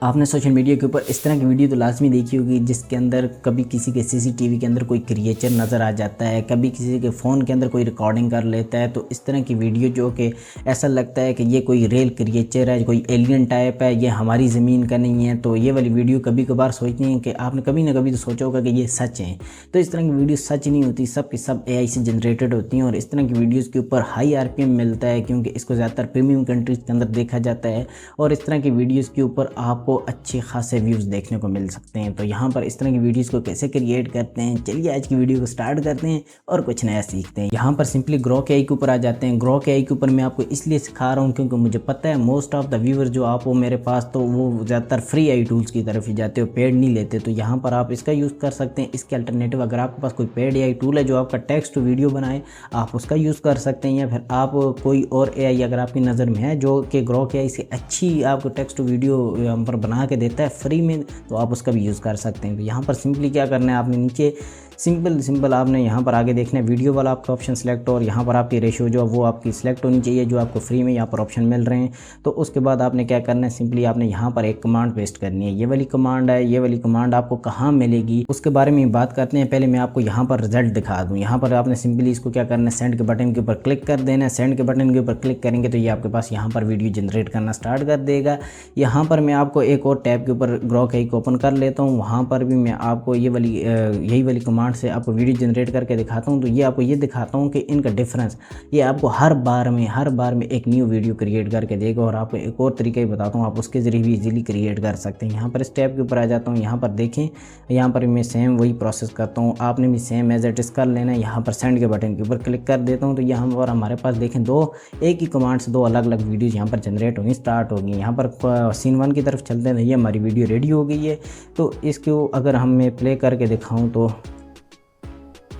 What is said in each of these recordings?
आपने social media के ऊपर इस तरह की वीडियो तो लाज़मी देखी होगी जिसके अंदर कभी किसी के सीसीटीवी के अंदर कोई क्रिएचर नज़र आ जाता है, कभी किसी के फ़ोन के अंदर कोई रिकॉर्डिंग कर लेता है। तो इस तरह की वीडियो जो कि ऐसा लगता है कि ये कोई रियल क्रिएचर है, कोई एलियन टाइप है, ये हमारी ज़मीन का नहीं है। तो ये वाली वीडियो कभी कभार सोचते हैं कि आपने कभी ना कभी तो सोचा होगा कि ये सच है। तो इस तरह की वीडियो सच नहीं होती, सब की सब AI से जनरेटेड होती हैं। और इस तरह की वीडियोज़ के ऊपर हाई RPM मिलता है क्योंकि इसको ज़्यादातर प्रीमियम कंट्रीज़ के अंदर देखा जाता है। और इस तरह की वीडियोज़ के ऊपर आपको अच्छे खासे व्यूज़ देखने को मिल सकते हैं। तो यहाँ पर इस तरह की वीडियोज़ को कैसे क्रिएट करते हैं, चलिए आज की वीडियो को स्टार्ट करते हैं और कुछ नया सीखते हैं। यहाँ पर सिंपली ग्रोक AI के ऊपर आ जाते हैं। ग्रोक AI के ऊपर मैं आपको इसलिए सिखा रहा हूँ क्योंकि मुझे पता है मोस्ट ऑफ द व्यूअर जो आप हो मेरे पास, तो वो ज़्यादातर फ्री AI टूल्स की तरफ ही जाते हो, पेड नहीं लेते। तो यहाँ पर आप इसका यूज़ कर सकते हैं। इसके अल्टरनेटिव अगर आपके पास कोई पेड AI टूल है जो आपका टेक्स्ट टू वीडियो बनाए, आप उसका यूज़ कर सकते हैं। या फिर आप कोई और AI अगर आपकी नज़र में है जो कि ग्रोक AI से अच्छी आपको टेक्स्ट टू वीडियो यहाँ पर बना के देता है फ्री में, तो आप उसका भी यूज़ कर सकते हैं। तो यहाँ पर सिंपली क्या करना है, आपने नीचे सिंपल आपने यहाँ पर आगे देखना है वीडियो वाला आपका ऑप्शन सेलेक्ट, और यहाँ पर आपकी रेशियो जो है वो आपकी सिलेक्ट होनी चाहिए जो आपको फ्री में यहाँ पर ऑप्शन मिल रहे हैं। तो उसके बाद आपने क्या करना है, सिंपली आपने यहाँ पर एक कमांड पेस्ट करनी है। ये वाली कमांड है, ये वाली कमांड आपको कहाँ मिलेगी उसके बारे में बात करते हैं। पहले मैं आपको यहाँ पर रिजल्ट दिखा दूँ। यहाँ पर आपने सिंपली इसको क्या करना है, सेंड के बटन के ऊपर क्लिक कर देना है। सेंड के बटन के ऊपर क्लिक करेंगे तो ये आपके पास यहाँ पर वीडियो जनरेट करना स्टार्ट कर देगा। यहाँ पर मैं आपको एक और टैब के ऊपर ग्रोक AI को ओपन कर लेता हूँ, वहाँ पर भी मैं आपको यही वाली कमांड से आपको वीडियो जनरेट करके दिखाता हूँ। तो ये आपको ये दिखाता हूँ कि इनका डिफरेंस ये आपको हर बार में एक न्यू वीडियो क्रिएट करके देगा। और आपको एक और तरीका ही बताता हूँ, आप उसके ज़रिए भी इजीली क्रिएट कर सकते हैं। यहाँ पर इस टैब के ऊपर आ जाता हूँ। यहाँ पर देखें, यहाँ पर मैं सेम वही प्रोसेस करता हूँ, आपने भी सेम एज इट इज़ कर लेना है। यहाँ पर सेंड के बटन के ऊपर क्लिक कर देता हूँ। तो यहाँ पर हमारे पास देखें एक ही कमांड से दो अलग अलग वीडियोज़ यहाँ पर जनरेट होनी स्टार्ट होगी। यहाँ पर सीन 1 की तरफ चलते हैं। ये हमारी वीडियो रेडी हो गई है। तो इसको अगर हम मैं प्ले करके दिखाऊँ तो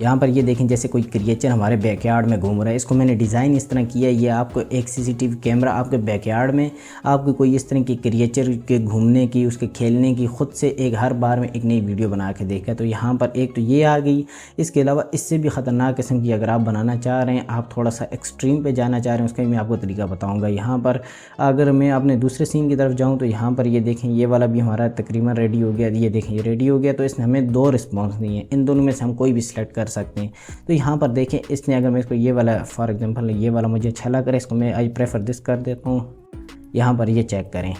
यहाँ पर ये देखें जैसे कोई क्रिएचर हमारे बैकयार्ड में घूम रहा है। इसको मैंने डिज़ाइन इस तरह किया है, ये आपको एक CCTV कैमरा आपके बैकयार्ड में आपको कोई इस तरह की क्रिएचर के घूमने की, उसके खेलने की, ख़ुद से एक हर बार में एक नई वीडियो बना के देखा। तो यहाँ पर एक तो ये आ गई। इसके अलावा इससे भी ख़तरनाक किस्म की अगर आप बनाना चाह रहे हैं, आप थोड़ा सा एक्सट्रीम पे जाना चाह रहे हैं, उसका भी मैं आपको तरीका बताऊँगा। यहाँ पर अगर मैं अपने दूसरे सीन की तरफ जाऊँ तो यहाँ पर ये देखें, ये वाला भी हमारा तकरीबन रेडी हो गया। ये देखें ये रेडी हो गया। तो इसने हमें 2 रिस्पॉन्स दिए हैं, इन दोनों में से हम कोई भी सिलेक्ट कर सकते हैं। तो यहाँ पर देखें, इसने अगर मैं इसको ये वाला फॉर एग्जांपल ये वाला मुझे अच्छा लग रहा है, इसको मैं आई प्रेफर दिस कर देता हूँ। यहाँ पर ये चेक करें,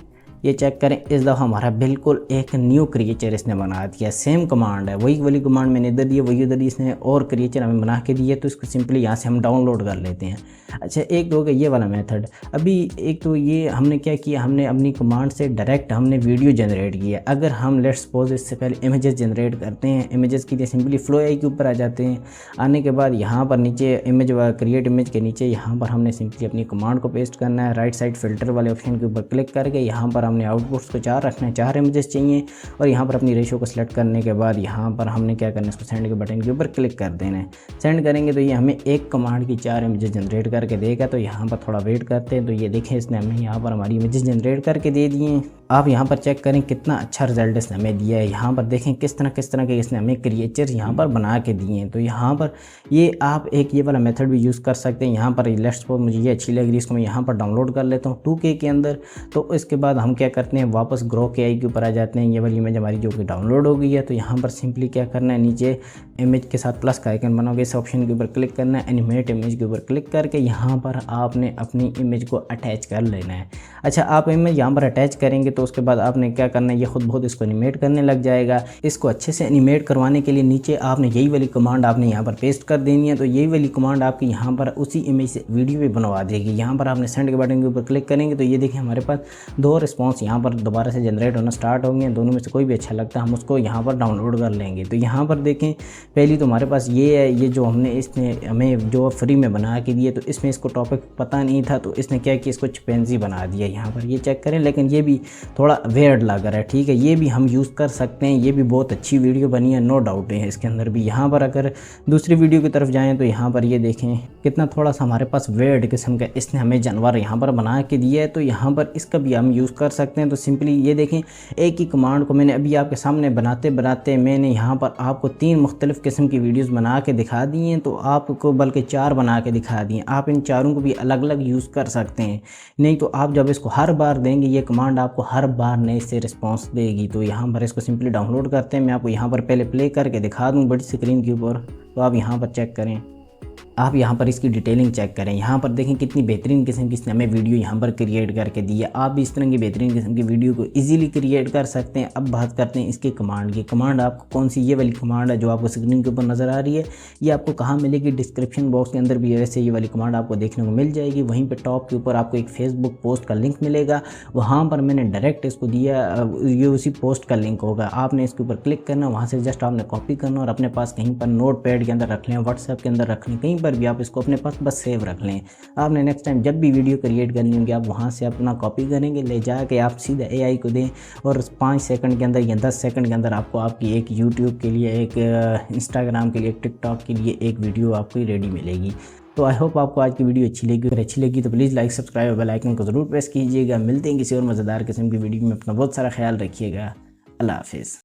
ये चेक करें, इस दफ़ा हमारा बिल्कुल एक न्यू क्रिएचर इसने बना दिया। सेम कमांड है, वही वाली कमांड मैंने इधर दी है, वही उधर दी, इसने और क्रिएचर हमें बना के दिया। तो इसको सिंपली यहाँ से हम डाउनलोड कर लेते हैं। अच्छा, एक तो हो गया ये वाला मेथड। अभी एक तो ये हमने क्या किया, हमने अपनी कमांड से डायरेक्ट हमने वीडियो जनरेट किया। अगर हम लेट्स सपोज इससे पहले इमेजेस जनरेट करते हैं, इमेजेस के लिए सिंपली फ्लो AI के ऊपर आ जाते हैं। आने के बाद यहाँ पर नीचे इमेज क्रिएट इमेज के नीचे यहाँ पर हमने सिंपली अपनी कमांड को पेस्ट करना है। राइट साइड फिल्टर वाले ऑप्शन के ऊपर क्लिक करके यहाँ पर हमने आउटपुट्स को 4 रखना है, 4 इमेजेस चाहिए। और यहाँ पर अपनी रेशियो को सिलेक्ट करने के बाद यहाँ पर हमने क्या करना है, इसको सेंड के बटन के ऊपर क्लिक कर देना है। सेंड करेंगे तो ये हमें एक कमांड की 4 इमेजेस जनरेट करके देगा। तो यहाँ पर थोड़ा वेट करते हैं। तो ये देखें, इसने हमें यहाँ पर हमारी इमेजेस जनरेट करके दे दिए हैं। आप यहाँ पर चेक करें कितना अच्छा रिजल्ट इसने हमें दिया है। यहाँ पर देखें किस तरह के इसने हमें क्रिएचर यहाँ पर बना के दिए हैं। तो यहाँ पर ये आप एक ये वाला मेथड भी यूज़ कर सकते हैं। यहाँ पर लेट्स सपोज मुझे ये अच्छी लग रही है, इसको मैं यहाँ पर डाउनलोड कर लेता हूँ 2K के अंदर। तो इसके बाद हम क्या करते हैं, वापस ग्रोक AI के ऊपर आ जाते हैं। ये वाली इमेज हमारी जो कि डाउनलोड हो गई है। तो यहाँ पर सिंपली क्या करना है, नीचे इमेज के साथ प्लस का आइकन बनोगे, इस ऑप्शन के ऊपर क्लिक करना है। एनिमेट इमेज के ऊपर क्लिक करके यहाँ पर आपने अपनी इमेज को अटैच कर लेना है। अच्छा, आप इमेज यहाँ पर अटैच करेंगे तो उसके बाद आपने क्या करना है, ये खुद बहुत इसको एनिमेट करने लग जाएगा। इसको अच्छे से एनिमेट करवाने के लिए नीचे आपने यही वाली कमांड आपने यहाँ पर पेस्ट कर देनी है। तो यही वाली कमांड आपकी यहाँ पर उसी इमेज से वीडियो भी बनवा देगी। यहाँ पर आपने सेंड के बटन के ऊपर क्लिक करेंगे तो ये देखिए हमारे पास 2 रिस्पॉन्स यहाँ पर दोबारा से जनरेट होना स्टार्ट होंगे। दोनों में से कोई भी अच्छा लगता है हम उसको यहाँ पर डाउनलोड कर लेंगे। तो यहाँ पर देखें, पहली तो हमारे पास ये है, ये जो हमने इसने हमें जो फ्री में बना के दिए। तो इसमें इसको टॉपिक पता नहीं था तो इसने क्या किया, इसको चिंपैंजी बना दिया। यहाँ पर ये चेक करें, लेकिन ये भी थोड़ा वेयर्ड लग रहा है। ठीक है, ये भी हम यूज़ कर सकते हैं। ये भी बहुत अच्छी वीडियो बनी है, नो डाउट है इसके अंदर भी। यहाँ पर अगर दूसरी वीडियो की तरफ जाएँ तो यहाँ पर ये देखें कितना थोड़ा सा हमारे पास वेयर्ड किस्म का इसने हमें जानवर यहाँ पर बना के दिया है। तो यहाँ पर इसका भी हम यूज़ कर सकते हैं। तो सिंपली ये देखें, एक ही कमांड को मैंने अभी आपके सामने बनाते बनाते मैंने यहाँ पर आपको 3 मुख्तलिफ़ किस्म की वीडियोज़ बना के दिखा दी हैं। तो आपको बल्कि 4 बना के दिखा दी हैं। आप इन चारों को भी अलग अलग यूज़ कर सकते हैं। नहीं तो आप जब इसको हर बार देंगे, ये कमांड आपको हर हर बार नए से रिस्पांस देगी। तो यहाँ पर इसको सिंपली डाउनलोड करते हैं। मैं आपको यहाँ पर पहले प्ले करके दिखा दूँ बड़ी स्क्रीन के ऊपर, तो आप यहाँ पर चेक करें। आप यहाँ पर इसकी डिटेलिंग चेक करें। यहाँ पर देखें कितनी बेहतरीन किस्म की इसने हमें वीडियो यहाँ पर क्रिएट करके दी है। आप भी इस तरह की बेहतरीन किस्म की वीडियो को इजीली क्रिएट कर सकते हैं। अब बात करते हैं इसके कमांड की। कमांड आपको कौन सी, ये वाली कमांड है जो आपको स्क्रीन के ऊपर नज़र आ रही है, ये आपको कहाँ मिलेगी? डिस्क्रिप्शन बॉक्स के अंदर भी वैसे ये वाली कमांड आपको देखने को मिल जाएगी। वहीं पर टॉप के ऊपर आपको एक फेसबुक पोस्ट का लिंक मिलेगा, वहाँ पर मैंने डायरेक्ट इसको दिया, ये उसी पोस्ट का लिंक होगा। आपने इसके ऊपर क्लिक करना, वहाँ से जस्ट आपने कॉपी करना और अपने पास कहीं पर नोट पैड के अंदर रख लें, व्हाट्सएप के अंदर रख लें, कहीं पर भी आप इसको अपने पास बस सेव रख लें। आपने नेक्स्ट टाइम जब भी वीडियो क्रिएट करनी होगी आप वहाँ से अपना कॉपी करेंगे, ले जाके आप सीधा एआई को दें और 5 सेकंड के अंदर या 10 सेकंड के अंदर आपको आपकी एक यूट्यूब के लिए, एक इंस्टाग्राम के लिए, एक टिकटॉक के लिए एक वीडियो आपको रेडी मिलेगी। तो आई होप आपको आज की वीडियो अच्छी लगी। अगर अच्छी लगी तो प्लीज़ लाइक, सब्सक्राइब और बेल आइकन को ज़रूर प्रेस कीजिएगा। मिलते हैं किसी और मज़ेदार किस्म की वीडियो में। अपना बहुत सारा ख्याल रखिएगा। अल्लाह हाफिज़।